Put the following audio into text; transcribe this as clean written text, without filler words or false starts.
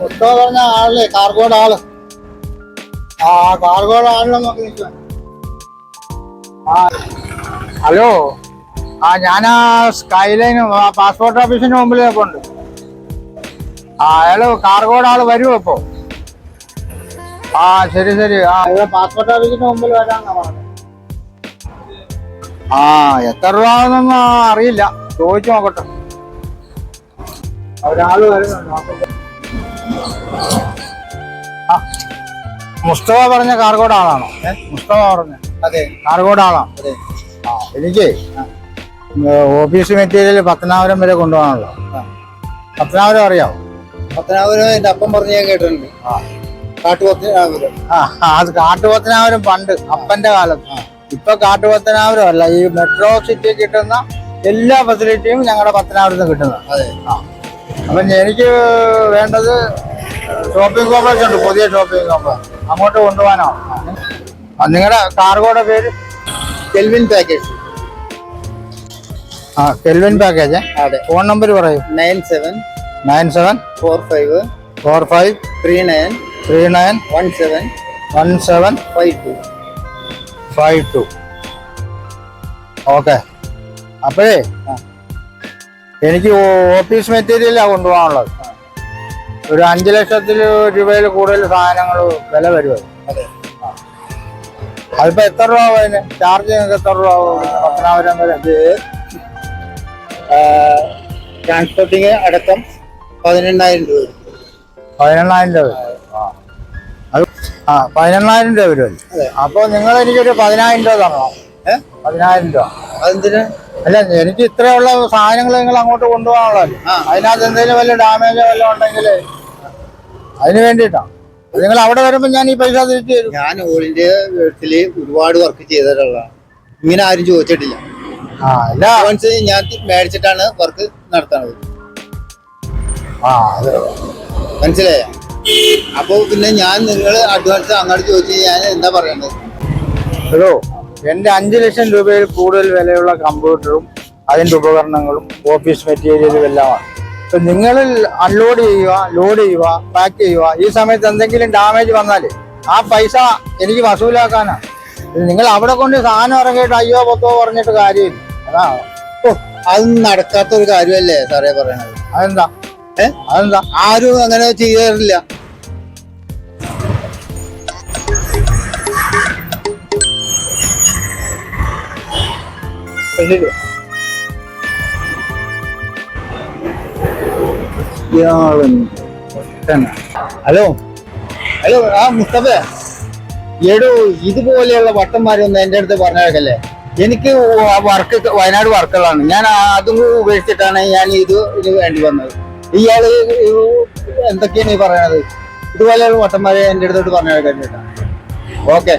മുസ്തഫ പറഞ്ഞ ആളല്ലേ കാർഗോഡ് ആള്. കാർഗോഡ് ആളിനെ നോക്കി നിൽക്കുക. ഹലോ, ഞാൻ സ്കൈലൈൻ പാസ്പോർട്ട് ഓഫീസിന് മുമ്പിൽ ഉണ്ട്. അയാള് കാർഗോഡ് ആള് വരുമോ ഇപ്പോ? ശരി. ഇവിടെ പാസ്പോർട്ട് ഓഫീസിന് മുമ്പിൽ വരാന്നാ പറഞ്ഞത്. എത്ര രൂപ ആണെന്നൊന്നും അറിയില്ല, ചോദിച്ചു നോക്കട്ടെ. ഒരാള് വരുന്നുണ്ട്. മുസ്തഫ പറഞ്ഞ കാർഗോഡ് ആളാണോ? മുസ്തഫ പറഞ്ഞ അതെ, കാർഗോഡ് ആളാണ്. എനിക്ക് ഓഫീസ് മെറ്റീരിയൽ പത്തനാപുരം വരെ കൊണ്ടുപോകാനുള്ളൂ. പത്തനാപുരം അറിയാമോ? പത്തനാപുരം എന്റെ അപ്പം പറഞ്ഞ് ഞാൻ കേട്ടിട്ടുണ്ട്. കാട്ടുപത്തനാപുരം. അത് കാട്ടുപത്തനാപുരം പണ്ട് അപ്പന്റെ കാലത്ത്. ഇപ്പൊ കാട്ടുപത്തനാപുരം അല്ല, ഈ മെട്രോ സിറ്റി കിട്ടുന്ന എല്ലാ ഫെസിലിറ്റിയും ഞങ്ങളുടെ പത്തനാപുരത്ത് കിട്ടുന്നത്. അതെ. അപ്പം എനിക്ക് വേണ്ടത് ഷോപ്പിംഗ് കോംപ്ലക്സ് ഉണ്ട്, പുതിയ ഷോപ്പിംഗ് കോംപ്ലക്സ്, അങ്ങോട്ട് കൊണ്ടുപോകാനാണ്. നിങ്ങളുടെ കാർഗോയുടെ പേര്? Kelvin package. Kelvin package. അതെ. ഫോൺ നമ്പർ പറയൂ. 9745391752. ഓക്കെ. അപ്പോഴേ എനിക്ക് ഓഫീസ് മെറ്റീരിയലാണ് കൊണ്ടുപോകാനുള്ളത്. ഒരു 5 ലക്ഷത്തിൽ രൂപയിൽ കൂടുതൽ സാധനങ്ങൾ വില വരുമത്. അതെ. അതിപ്പോ എത്ര രൂപ അതിന് ചാർജ്? നിങ്ങൾക്ക് എത്ര രൂപ പത്തനാപുരം വരെ? ട്രാൻസ്പോർട്ടിങ് അടക്കം 18,000 രൂപ. 18,000 രൂപ. അത് 18,000 രൂപ വരുമല്ലോ. അപ്പൊ നിങ്ങൾ എനിക്കൊരു 10,000 രൂപ തരണം. 10,000 രൂപ. അതെന്തിനാ? അല്ല, എനിക്ക് ഇത്രയുള്ള സാധനങ്ങൾ നിങ്ങൾ അങ്ങോട്ട് കൊണ്ടുപോകാനുള്ളതല്ലേ. അതിനകത്ത് എന്തെങ്കിലും വല്ല ഡാമേജോ വല്ലതും ഉണ്ടെങ്കിൽ അതിന് വേണ്ടിയിട്ടാണ്. നിങ്ങൾ അവിടെ വരുമ്പോൾ ഞാൻ ഈ പൈസ തിരിച്ചു തരും. ഞാൻ ഓൾ ഇന്ത്യ വീട്ടില് ഒരുപാട് വർക്ക് ചെയ്തിട്ടുള്ളതാണ്. ഇങ്ങനെ ആരും ചോദിച്ചിട്ടില്ല. അഡ്വാൻസ് ഞാൻ മേടിച്ചിട്ടാണ് വർക്ക് നടത്തുന്നത്. മനസ്സിലായ? അപ്പൊ പിന്നെ ഞാൻ നിങ്ങൾ അഡ്വാൻസ് അങ്ങോട്ട് ചോദിച്ചു ഞാൻ എന്താ പറയണ്ടത്? ഹലോ, എന്റെ 5 ലക്ഷം രൂപയിൽ കൂടുതൽ വിലയുള്ള കമ്പ്യൂട്ടറും അതിന്റെ ഉപകരണങ്ങളും ഓഫീസ് മെറ്റീരിയലും എല്ലാമാണ്. ഇപ്പൊ നിങ്ങൾ അൺലോഡ് ചെയ്യുക, ലോഡ് ചെയ്യുക, പാക്ക് ചെയ്യുക. ഈ സമയത്ത് എന്തെങ്കിലും ഡാമേജ് വന്നാൽ ആ പൈസ എനിക്ക് വസൂലാക്കാനാണ്. നിങ്ങൾ അവിടെ കൊണ്ട് സാധനം ഇറങ്ങിയിട്ട് അയ്യോ പത്തോ പറഞ്ഞിട്ട് കാര്യമില്ല. അതാണ്. അതൊന്നും നടക്കാത്തൊരു കാര്യമല്ലേ സാറേ പറയണത്? അതെന്താ? ആരും അങ്ങനെ ചെയ്യാറില്ല. ഹലോ മുസ്തഫ, എടോ ഇതുപോലെയുള്ള വട്ടന്മാരൊന്നും എന്റെ അടുത്ത് പറഞ്ഞേക്കല്ലേ. എനിക്ക് വർക്ക് വയനാട് വർക്കുകളാണ്. ഞാൻ അതും ഉപേക്ഷിച്ചിട്ടാണ് ഞാൻ ഇത് വേണ്ടി വന്നത്. ഇയാള് എന്തൊക്കെയാണ് ഈ പറയണത്? ഇതുപോലെയുള്ള വട്ടന്മാരെ എന്റെ അടുത്തോട്ട് പറഞ്ഞേക്കാൻ. ഓക്കെ.